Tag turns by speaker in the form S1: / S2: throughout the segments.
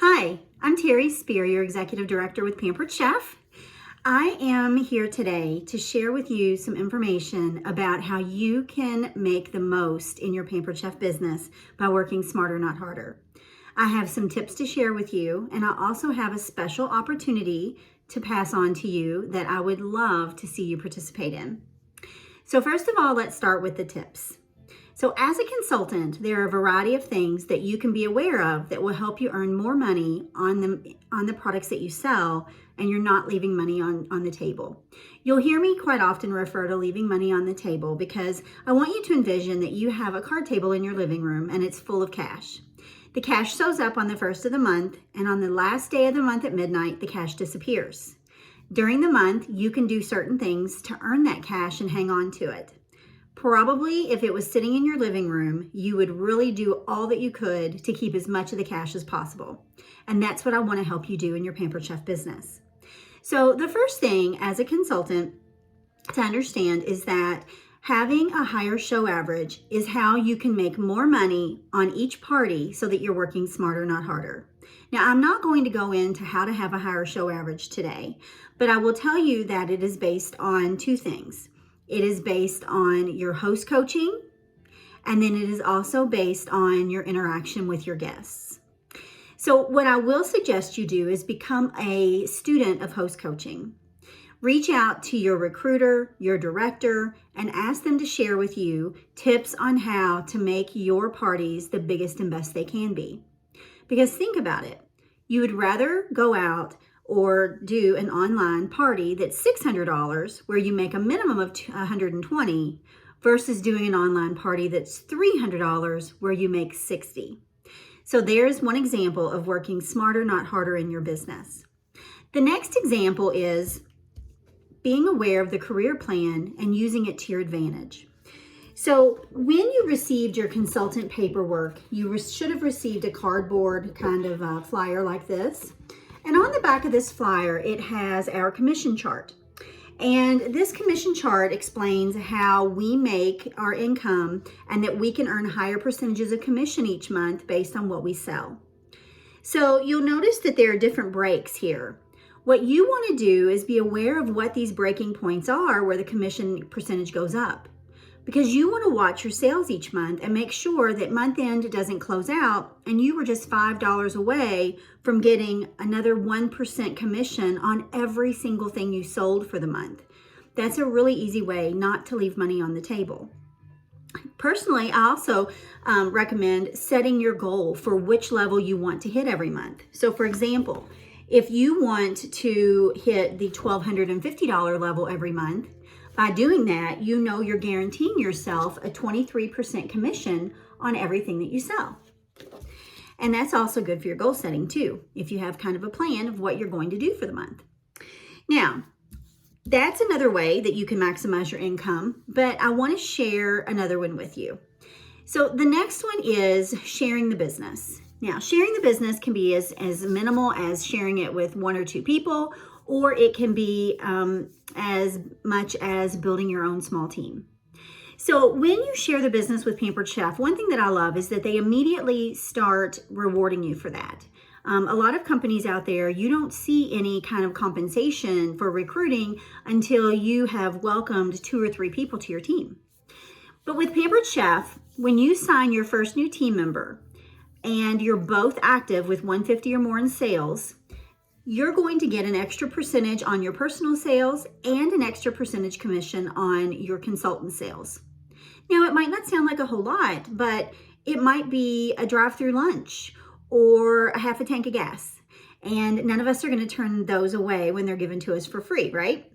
S1: Hi, I'm Terry Spear, your Executive Director with Pampered Chef. I am here today to share with you some information about how you can make the most in your Pampered Chef business by working smarter, not harder. I have some tips to share with you, and I also have a special opportunity to pass on to you that I would love to see you participate in. So first of all, let's start with the tips. So as a consultant, there are a variety of things that you can be aware of that will help you earn more money on the products that you sell, and you're not leaving money on the table. You'll hear me quite often refer to leaving money on the table because I want you to envision that you have a card table in your living room and it's full of cash. The cash shows up on the first of the month, and on the last day of the month at midnight, the cash disappears. During the month, you can do certain things to earn that cash and hang on to it. Probably if it was sitting in your living room, you would really do all that you could to keep as much of the cash as possible. And that's what I want to help you do in your Pampered Chef business. So the first thing as a consultant to understand is that having a higher show average is how you can make more money on each party so that you're working smarter, not harder. Now, I'm not going to go into how to have a higher show average today, but I will tell you that it is based on two things. It is based on your host coaching, and then it is also based on your interaction with your guests. So what I will suggest you do is become a student of host coaching. Reach out to your recruiter, your director, and ask them to share with you tips on how to make your parties the biggest and best they can be. Because think about it, you would rather go out or do an online party that's $600 where you make a minimum of $120 versus doing an online party that's $300 where you make $60. So there's one example of working smarter, not harder in your business. The next example is being aware of the career plan and using it to your advantage. So when you received your consultant paperwork, you should have received a cardboard kind of flyer like this. And on the back of this flyer, it has our commission chart. And this commission chart explains how we make our income and that we can earn higher percentages of commission each month based on what we sell. So you'll notice that there are different breaks here. What you want to do is be aware of what these breaking points are where the commission percentage goes up, because you want to watch your sales each month and make sure that month end doesn't close out and you were just $5 away from getting another 1% commission on every single thing you sold for the month. That's a really easy way not to leave money on the table. Personally, I also recommend setting your goal for which level you want to hit every month. So for example, if you want to hit the $1,250 level every month, by doing that, you know you're guaranteeing yourself a 23% commission on everything that you sell. And that's also good for your goal setting too, if you have kind of a plan of what you're going to do for the month. Now, that's another way that you can maximize your income, but I want to share another one with you. So the next one is sharing the business. Now, sharing the business can be as minimal as sharing it with one or two people, or it can be as much as building your own small team. So when you share the business with Pampered Chef, one thing that I love is that they immediately start rewarding you for that. A lot of companies out there, you don't see any kind of compensation for recruiting until you have welcomed 2 or 3 people to your team. But with Pampered Chef, when you sign your first new team member and you're both active with 150 or more in sales, you're going to get an extra percentage on your personal sales and an extra percentage commission on your consultant sales. Now, it might not sound like a whole lot, but it might be a drive-through lunch or a half a tank of gas. And none of us are going to turn those away when they're given to us for free, right?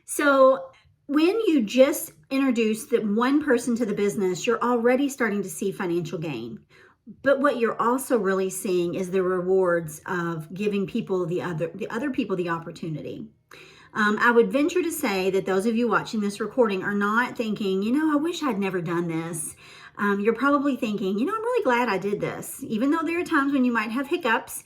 S1: So when you just introduce that one person to the business, you're already starting to see financial gain. But what you're also really seeing is the rewards of giving people the other people the opportunity. I would venture to say that those of you watching this recording are not thinking, I wish I'd never done this. You're probably thinking, I'm really glad I did this. Even though there are times when you might have hiccups,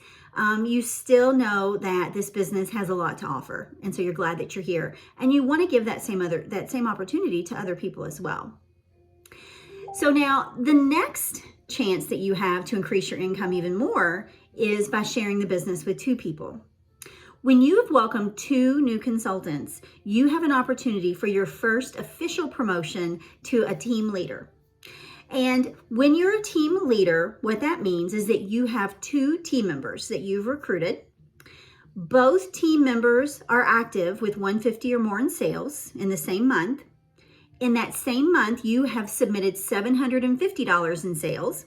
S1: you still know that this business has a lot to offer. And so you're glad that you're here. And you want to give that same opportunity to other people as well. So now the next chance that you have to increase your income even more is by sharing the business with 2 people. When you have welcomed 2 new consultants, you have an opportunity for your first official promotion to a team leader. And when you're a team leader, what that means is that you have 2 team members that you've recruited. Both team members are active with $150 or more in sales in the same month. In that same month, you have submitted $750 in sales.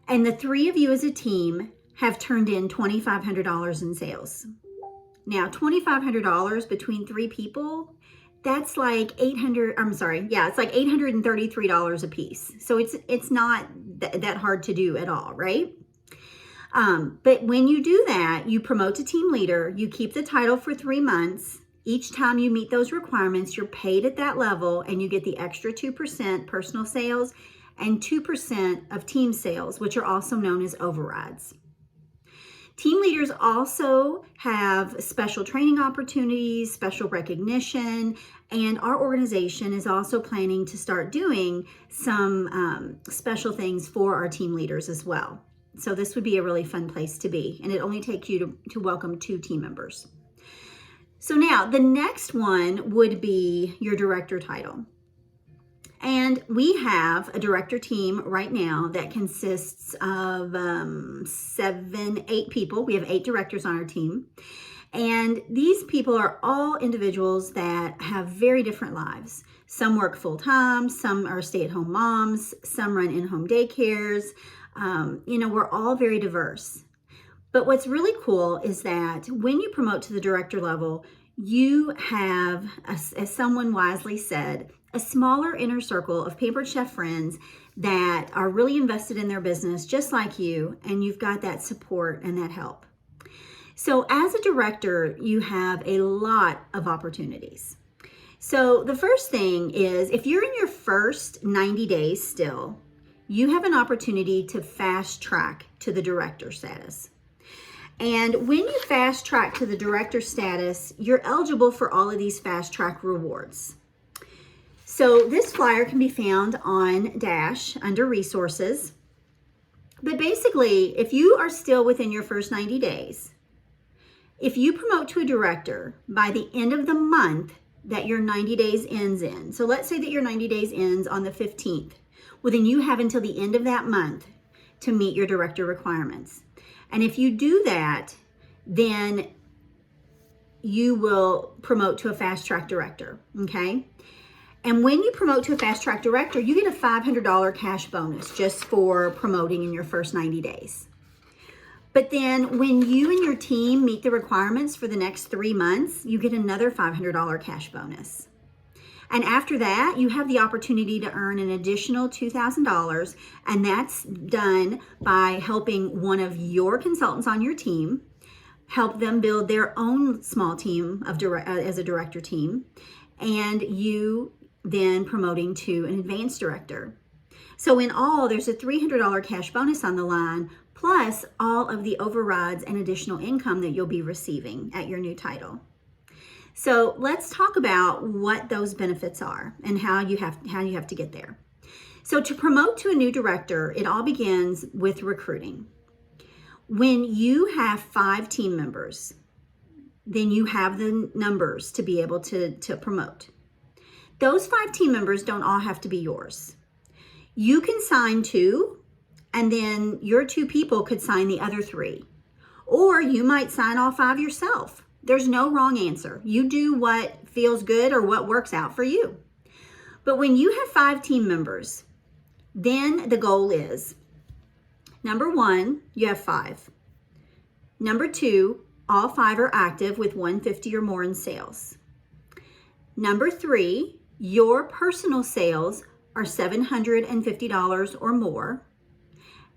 S1: And the 3 of you as a team have turned in $2,500 in sales. Now, $2,500 between 3 people, that's like it's like $833 a piece. So it's not that hard to do at all, right? But when you do that, you promote to team leader, you keep the title for 3 months. Each time you meet those requirements, you're paid at that level, and you get the extra 2% personal sales and 2% of team sales, which are also known as overrides. Team leaders also have special training opportunities, special recognition, and our organization is also planning to start doing some special things for our team leaders as well. So this would be a really fun place to be, and it only takes you to welcome 2 team members. So now the next one would be your director title. And we have a director team right now that consists of 8 people. We have 8 directors on our team. And these people are all individuals that have very different lives. Some work full-time, some are stay-at-home moms, some run in-home daycares. We're all very diverse. But what's really cool is that when you promote to the director level, you have, as someone wisely said, a smaller inner circle of Pampered Chef friends that are really invested in their business just like you, and you've got that support and that help. So as a director, you have a lot of opportunities. So the first thing is, if you're in your first 90 days still, you have an opportunity to fast track to the director status. And when you fast track to the director status, you're eligible for all of these fast track rewards. So this flyer can be found on Dash under resources. But basically, if you are still within your first 90 days, if you promote to a director by the end of the month that your 90 days ends in, so let's say that your 90 days ends on the 15th, well then you have until the end of that month to meet your director requirements. And if you do that, then you will promote to a fast track director, okay? And when you promote to a fast track director, you get a $500 cash bonus just for promoting in your first 90 days. But then when you and your team meet the requirements for the next 3 months, you get another $500 cash bonus. And after that, you have the opportunity to earn an additional $2,000, and that's done by helping one of your consultants on your team, help them build their own small team as a director team, and you then promoting to an advanced director. So in all, there's a $300 cash bonus on the line, plus all of the overrides and additional income that you'll be receiving at your new title. So let's talk about what those benefits are and how you have to get there. So to promote to a new director, it all begins with recruiting. When you have 5 team members, then you have the numbers to be able to promote. Those 5 team members don't all have to be yours. You can sign 2, and then your 2 people could sign the other 3. Or you might sign all 5 yourself. There's no wrong answer. You do what feels good or what works out for you. But when you have 5 team members, then the goal is, number 1, you have 5. Number 2, all 5 are active with $150 or more in sales. Number 3, your personal sales are $750 or more.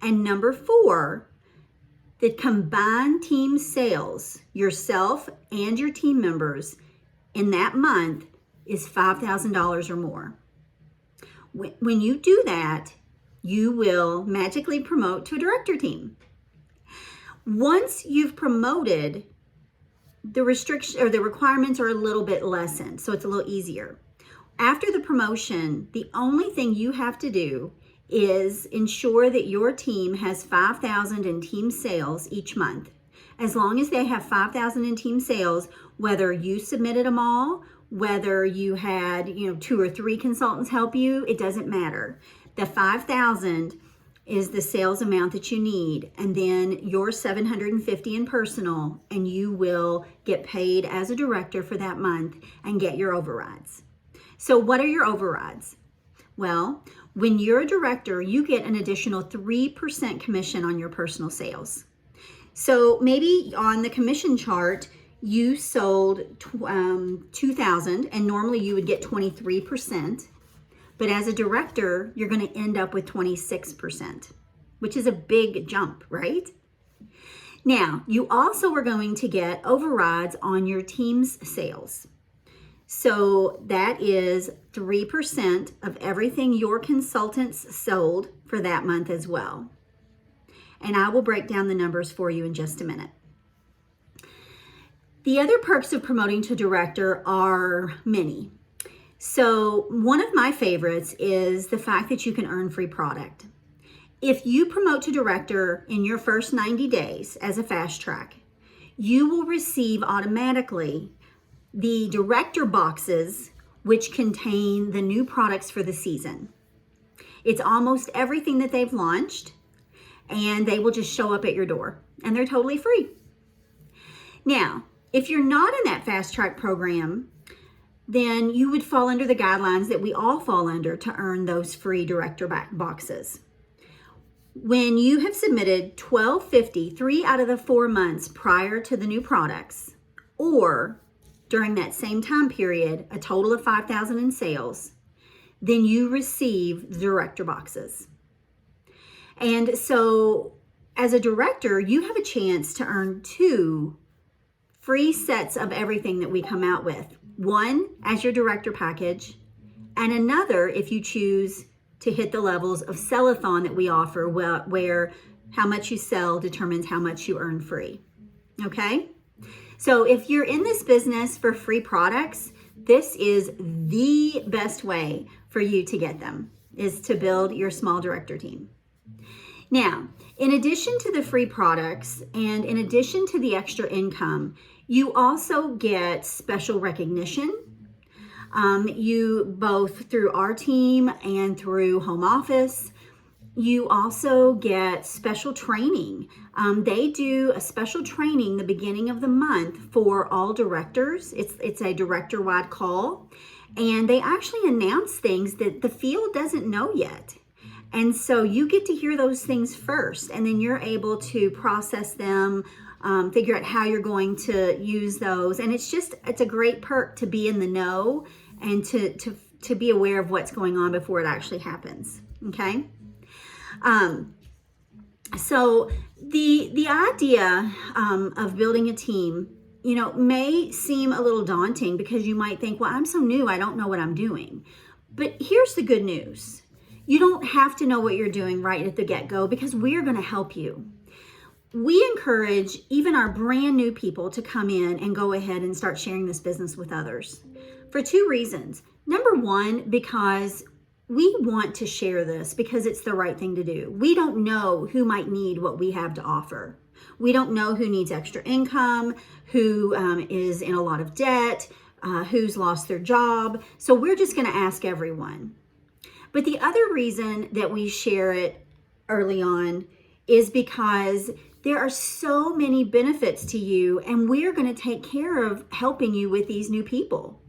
S1: And number 4, the combined team sales, yourself and your team members, in that month is $5,000 or more. When you do that, you will magically promote to a director team. Once you've promoted, the restriction or the requirements are a little bit lessened, so it's a little easier. After the promotion, the only thing you have to do is ensure that your team has 5,000 in team sales each month. As long as they have 5,000 in team sales, whether you submitted them all, whether you had, 2 or 3 consultants help you, it doesn't matter. The 5,000 is the sales amount that you need, and then your 750 in personal, and you will get paid as a director for that month and get your overrides. So what are your overrides? Well, when you're a director, you get an additional 3% commission on your personal sales. So maybe on the commission chart, you sold 2,000, and normally you would get 23%. But as a director, you're going to end up with 26%, which is a big jump, right? Now, you also are going to get overrides on your team's sales. So that is 3% of everything your consultants sold for that month as well. And I will break down the numbers for you in just a minute. The other perks of promoting to director are many. So one of my favorites is the fact that you can earn free product. If you promote to director in your first 90 days as a fast track, you will receive automatically the director boxes, which contain the new products for the season. It's almost everything that they've launched, and they will just show up at your door, and they're totally free. Now, if you're not in that fast track program, then you would fall under the guidelines that we all fall under to earn those free director boxes. When you have submitted $1,250 3 out of the 4 months prior to the new products, or during that same time period, a total of 5,000 in sales, then you receive the director boxes. And so as a director, you have a chance to earn 2 free sets of everything that we come out with. One as your director package, and another if you choose to hit the levels of sell-a-thon that we offer, where how much you sell determines how much you earn free. Okay? So if you're in this business for free products, this is the best way for you to get them, is to build your small director team. Now, in addition to the free products and in addition to the extra income, you also get special recognition. You both through our team and through home office. You also get special training. They do a special training the beginning of the month for all directors. It's a director-wide call, and they actually announce things that the field doesn't know yet. And so you get to hear those things first, and then you're able to process them, figure out how you're going to use those. And it's a great perk to be in the know and to be aware of what's going on before it actually happens. Okay. So the idea of building a team, may seem a little daunting because you might think, well, I'm so new, I don't know what I'm doing. But here's the good news. You don't have to know what you're doing right at the get-go, because we're going to help you. We encourage even our brand new people to come in and go ahead and start sharing this business with others for 2 reasons. Number one, because we want to share this because it's the right thing to do. We don't know who might need what we have to offer. We don't know who needs extra income, who is in a lot of debt, who's lost their job. So we're just going to ask everyone. But the other reason that we share it early on is because there are so many benefits to you, and we're going to take care of helping you with these new people.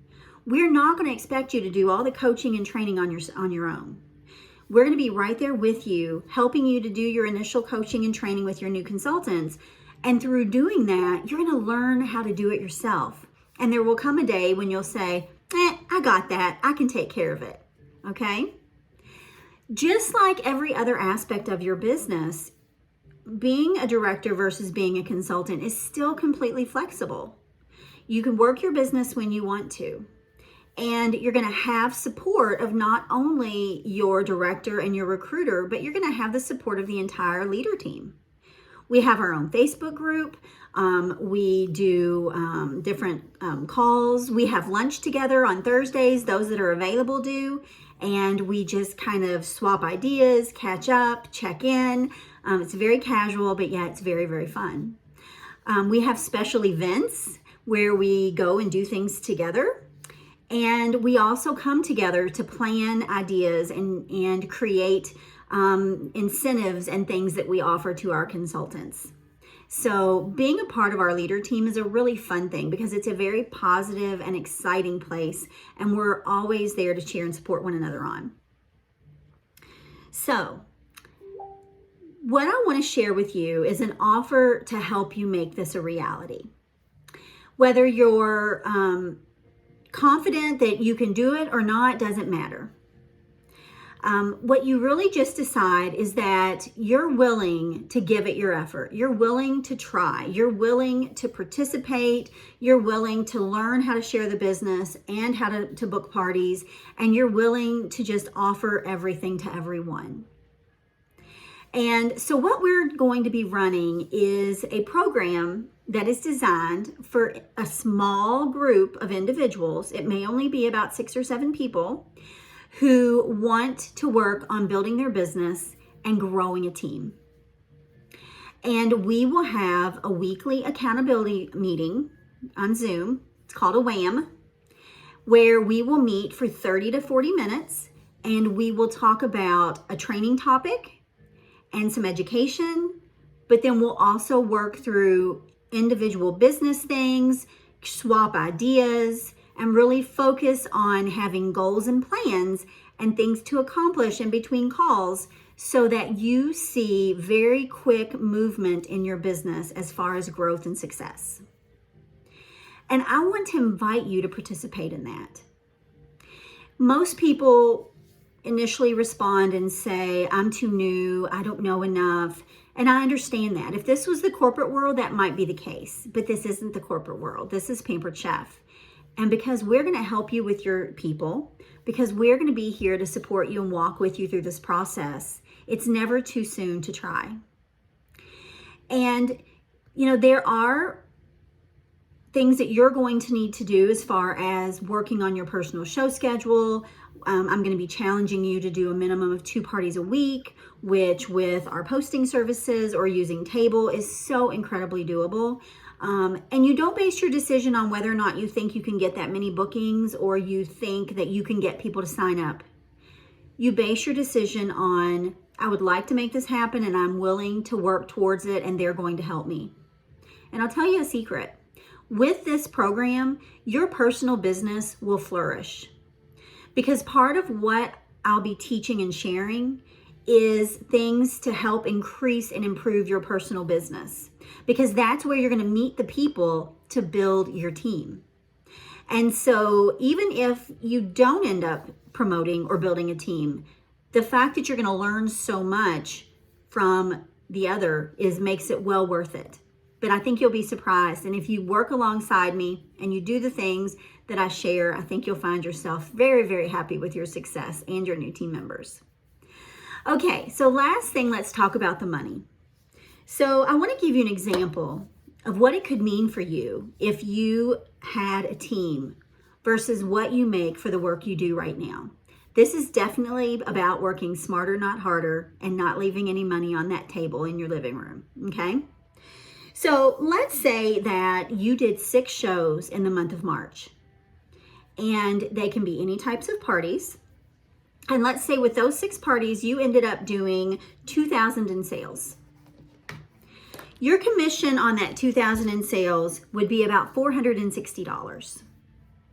S1: We're not going to expect you to do all the coaching and training on your own. We're going to be right there with you, helping you to do your initial coaching and training with your new consultants. And through doing that, you're going to learn how to do it yourself. And there will come a day when you'll say, I got that. I can take care of it. Okay? Just like every other aspect of your business, being a director versus being a consultant is still completely flexible. You can work your business when you want to. And you're going to have support of not only your director and your recruiter, but you're going to have the support of the entire leader team. We have our own Facebook group. We do different calls. We have lunch together on Thursdays. Those that are available do. and we just kind of swap ideas, catch up, check in. It's very casual, but yeah, it's very, very fun. We have special events where we go and do things together. And we also come together to plan ideas and create incentives and things that we offer to our consultants. So being a part of our leader team is a really fun thing because it's a very positive and exciting place, and we're always there to cheer and support one another on. So what I want to share with you is an offer to help you make this a reality. Whether you're confident that you can do it or not doesn't matter. What you really just decide is that you're willing to give it your effort. You're willing to try. You're willing to participate. You're willing to learn how to share the business and how to book parties. And you're willing to just offer everything to everyone. And so what we're going to be running is a program that is designed for a small group of individuals. It may only be about 6 or 7 people who want to work on building their business and growing a team. And we will have a weekly accountability meeting on Zoom. It's called a WAM, where we will meet for 30 to 40 minutes and we will talk about a training topic and some education, but then we'll also work through individual business things, swap ideas, and really focus on having goals and plans and things to accomplish in between calls so that you see very quick movement in your business as far as growth and success. And I want to invite you to participate in that. Most people initially respond and say, I'm too new, I don't know enough. And I understand that. If this was the corporate world, that might be the case, but this isn't the corporate world. This is Pampered Chef. And because we're going to help you with your people, because we're going to be here to support you and walk with you through this process, it's never too soon to try. And, there are things that you're going to need to do as far as working on your personal show schedule. I'm going to be challenging you to do a minimum of 2 parties a week, which with our posting services or using Table is so incredibly doable. And you don't base your decision on whether or not you think you can get that many bookings or you think that you can get people to sign up. You base your decision on, I would like to make this happen and I'm willing to work towards it and they're going to help me. And I'll tell you a secret. With this program, your personal business will flourish. Because part of what I'll be teaching and sharing is things to help increase and improve your personal business. Because that's where you're going to meet the people to build your team. And so even if you don't end up promoting or building a team, the fact that you're going to learn so much from the other makes it well worth it. But I think you'll be surprised. And if you work alongside me and you do the things that I share, I think you'll find yourself very, very happy with your success and your new team members. Okay, so last thing, let's talk about the money. So I want to give you an example of what it could mean for you if you had a team versus what you make for the work you do right now. This is definitely about working smarter, not harder, and not leaving any money on that table in your living room, okay? So let's say that you did 6 shows in the month of March, and they can be any types of parties. And let's say with those 6 parties, you ended up doing $2,000 in sales. Your commission on that $2,000 in sales would be about $460,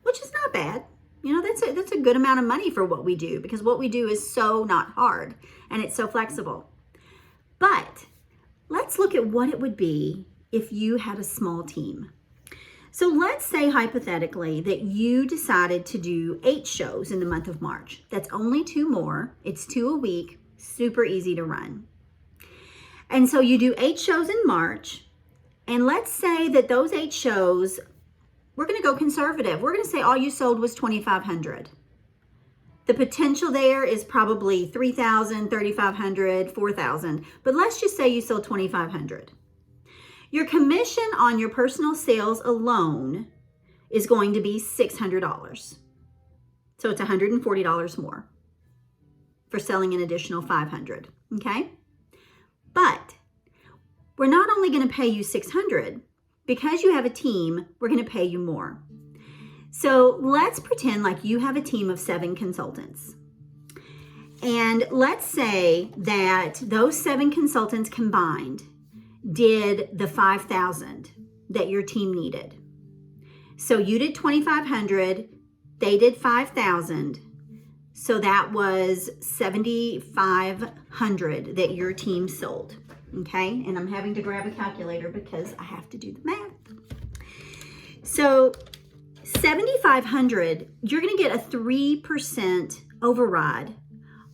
S1: which is not bad. That's a good amount of money for what we do, because what we do is so not hard and it's so flexible. But let's look at what it would be if you had a small team. So let's say hypothetically that you decided to do 8 shows in the month of March. That's only 2 more. It's 2 a week, super easy to run. And so you do 8 shows in March. And let's say that those 8 shows, we're going to go conservative. We're going to say all you sold was $2,500. The potential there is probably $3,000, $3,500, $4,000. But let's just say you sold $2,500. Your commission on your personal sales alone is going to be $600. So it's $140 more. for selling an additional 500, okay? But we're not only going to pay you 600, because you have a team, we're going to pay you more. So let's pretend like you have a team of 7 consultants. And let's say that those 7 consultants combined did the 5,000 that your team needed. So you did 2,500, they did 5,000. So that was 7,500 that your team sold. Okay, and I'm having to grab a calculator because I have to do the math. So 7,500, you're going to get a 3% override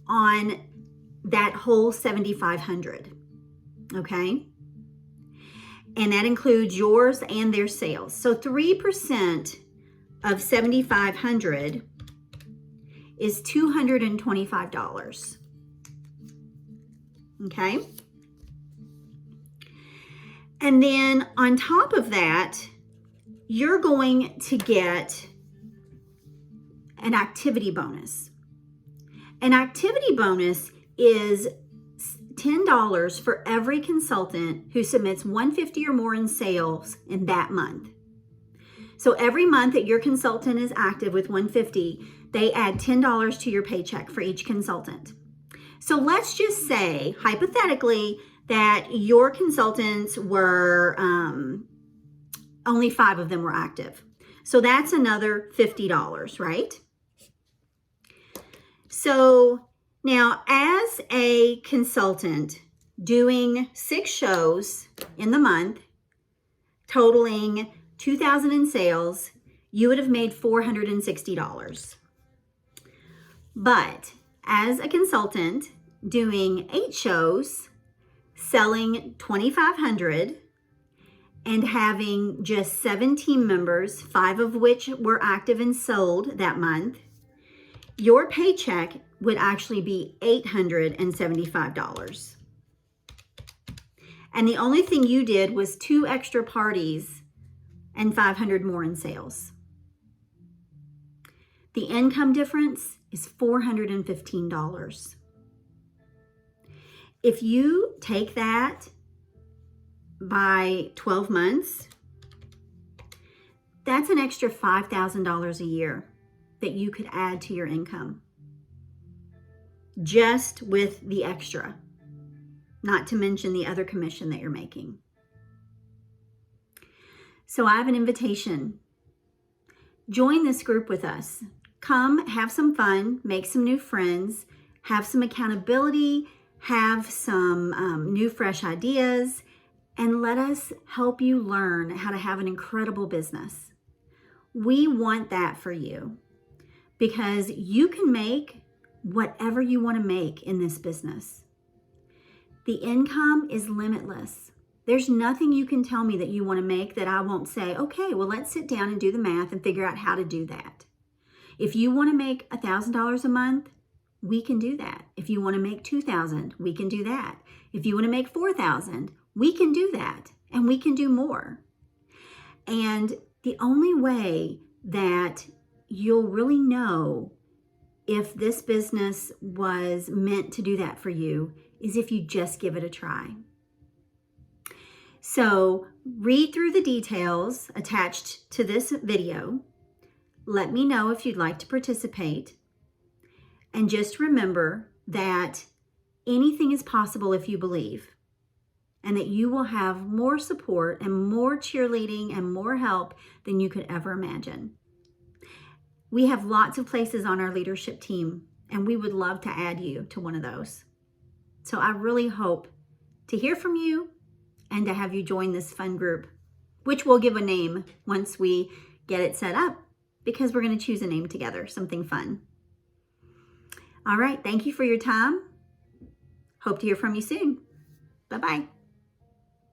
S1: on that whole 7,500. Okay, and that includes yours and their sales. So 3% of 7,500 is $225. Okay. And then on top of that, you're going to get an activity bonus. An activity bonus is $10 for every consultant who submits $150 or more in sales in that month. So every month that your consultant is active with $150, they add $10 to your paycheck for each consultant. So let's just say, hypothetically, that your consultants were, only 5 of them were active. So that's another $50, right? So now as a consultant doing 6 shows in the month, totaling 2,000 in sales, you would have made $460. But as a consultant doing 8 shows, selling 2,500 and having just 7 team members, 5 of which were active and sold that month, your paycheck would actually be $875. And the only thing you did was 2 extra parties and 500 more in sales. The income difference is $415. If you take that by 12 months, that's an extra $5,000 a year that you could add to your income. Just with the extra, not to mention the other commission that you're making. So I have an invitation. Join this group with us. Come have some fun, make some new friends, have some accountability, have some new fresh ideas, and let us help you learn how to have an incredible business. We want that for you because you can make whatever you want to make in this business. The income is limitless. There's nothing you can tell me that you want to make that I won't say, okay, well, let's sit down and do the math and figure out how to do that. If you want to make $1,000 a month, we can do that. If you want to make $2,000, we can do that. If you want to make $4,000, we can do that, and we can do more. And the only way that you'll really know if this business was meant to do that for you is if you just give it a try. So read through the details attached to this video. Let me know if you'd like to participate. And just remember that anything is possible if you believe, and that you will have more support and more cheerleading and more help than you could ever imagine. We have lots of places on our leadership team, and we would love to add you to one of those. So I really hope to hear from you and to have you join this fun group, which we'll give a name once we get it set up, because we're going to choose a name together, something fun. All right, thank you for your time. Hope to hear from you soon. Bye-bye.